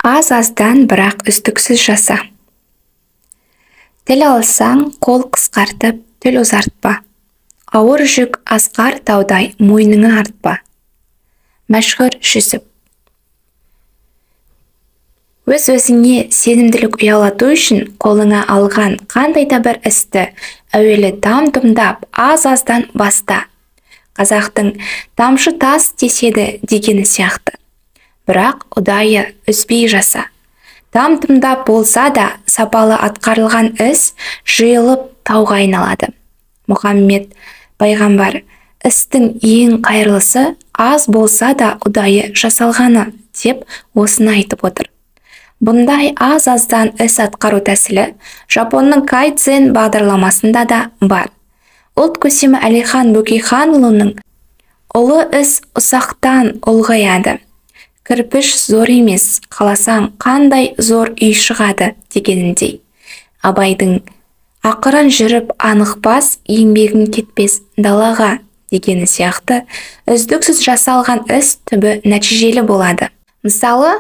Аз-аздан бірақ үздіксіз жаса. Тіл алсаң, қол қысқартып, тіл ұзартпа. Ауыр жүк асқар таудай мойныңа артпа. Мәшһүр Жүсіп. Өз-өзіңе сенімділік ұялату үшін қолыңа алған қандай да бір істі әуелі там-тұмдап, аз-аздан баста. Қазақтың тамшы тас теседі дегені сияқты. Бірақ ұдайы үзбей жаса. Там-тұмдап болса да, сапалы атқарылған іс жиылып тауға айналады. Мұхаммед пайғамбар, істің ең қайырлысы аз болса да ұдайы жасалғаны деп осыны айтып отыр. Бұндай аз-аздан іс атқару тәсілі Жапонның кайдзен бағдарламасында да бар. Ұлт көсемі Әлихан Бөкейханұлының ұлы іс ұсақтан ұлғаяды. Кірпіш зор емес, қаласаң қандай зор үй шығады дегеніндей. Абайдың ақырын жүріп анықпас, еңбегің кетпес далаға дегені сияқты үздіксіз жасалған іс түбі нәтижелі болады. Мысалы,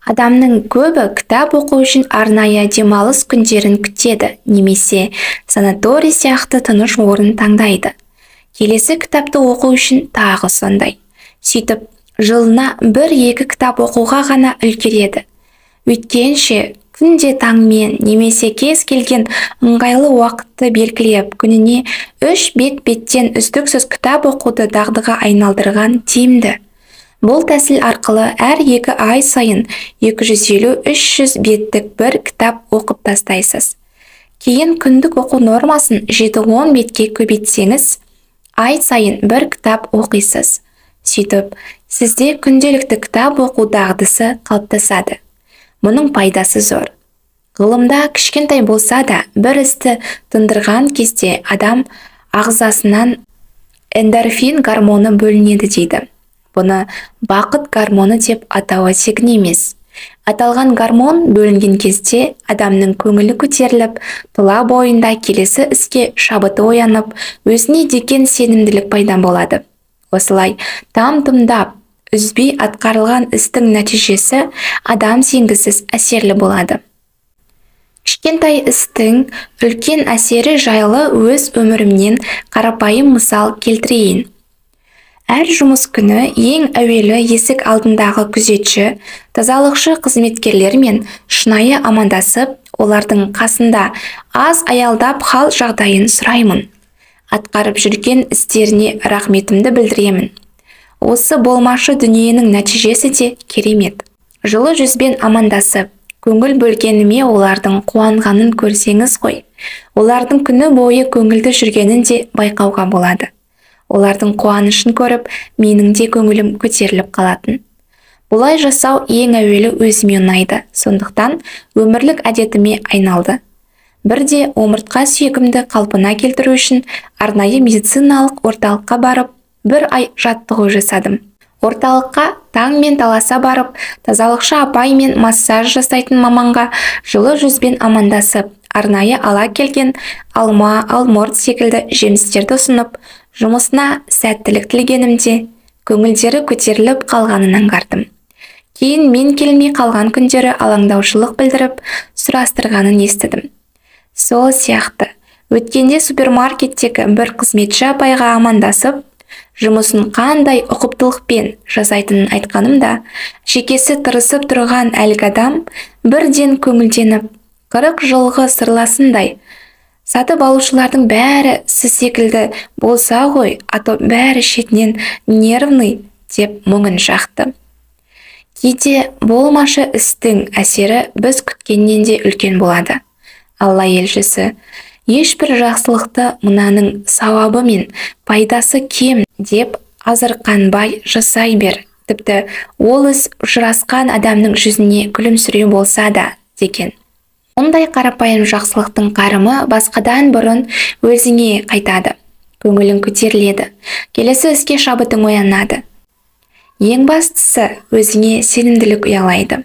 адамның көбі кітап оқу үшін арнайы демалыс күндерін күтеді, немесе санаторий сияқты тыныш орын таңдайды. Келесі кітапты оқу үшін тағы сондай. Сөйтіп, жылына 1-2 кітап оқуға ғана үлгереді. Өйткенше күнде таңмен немесе кез келген ыңғайлы уақытты белгілеп, күніне 3 беттен үздіксіз кітап оқуды дағдыға айналдырған тиімді. Бұл тәсіл арқылы әр 2 ай сайын 250-300 беттік бір кітап оқып тастайсыз. Кейін күндік оқу нормасын 7-10 бетке көбейтсеңіз, ай сайын бір кітап оқисыз. Сөйтіп, сізде күнделікті кітап оқу дағдысы қалыптасады. Мұның пайдасы зор. Ғылымда кішкентай болса да, бір істі тындырған кезде адам ағзасынан эндорфин гормоны бөлінеді дейді. Бұны бақыт гормоны деп атауы тегін емес. Аталған гормон бөлінген кезде адамның көңілі көтеріліп, тұла бойында келесі іске шабыты оянып, өзіне деген сенімділік пайда болады. Осылай там-тұмдап, үзбей атқарылған істің нәтижесі адам сенгісіз әсерлі болады. Кішкентай істің үлкен әсері жайлы өз өмірімнен қарапайым мысал келтірейін. Әр жұмыс күні ең әуелі есік алдындағы күзетші, тазалықшы қызметкерлермен шынайы амандасып, олардың қасында аз аялдап хал жағдайын сұраймын. Атқарып жүрген істеріне рахметімді білдіремін. Осы болмашы дүниенің нәтижесі де керемет. Жылы жүзбен амандасып, көңіл бөлгеніме олардың қуанғанын көрсеңіз ғой. Олардың күні бойы көңілді жүргенін де байқауға болады. Олардың қуанышын көріп, менің де көңілім көтеріліп қалатын. Бұлай жасау ең әуелі өзіме ұнайды, сондықтан өмірлік әдетіме айналды. Бірде омыртқа сүйегімді қалпына келтіру үшін арнайы медициналық орталыққа барып, 1 ай жаттығу жасадым. Орталыққа таңмен таласа барып, тазалықшы апай мен массаж жасайтын маманға жылы жүзбен амандасып, арнайы ала келген алма, алмұрт секілді жемістерді ұсынып, жұмысына сәттілік тілегенімде көңілдері көтеріліп қалғанын аңғардым. Кейін мен келмей қалған күндері алаңдаушылық білдіріп, сұрастырғанын естідім. Сол сияқты, өткенде супермаркеттегі бір қызметші апайға амандасып, жұмысын қандай ұқыптылықпен жасайтынын айтқанымда, шекесі тырысып тұрған әлгі адам бірден көңілденіп, 40 жылғы сырласындай, сатып алушылардың бәрі сіз секілді болса ғой, ато бәрі шетінен нервный деп мұңын жақты. Кейде болмашы істің әсері біз күткеннен де үлкен болады. Алла елшісі, ешбір жақсылықты мынаның сауабы мен пайдасы кем деп азырқанбай жасай бер. Тіпті ол іс ұшырасқан адамның жүзіне күлімсіреу болса да деген. Ондай қарапайым жақсылықтың қарымы басқадан бұрын өзіңе қайтады. Көңілің көтеріледі. Келесі іске шабытың оянады. Ең бастысы өзіңе сенімділік ұялайды.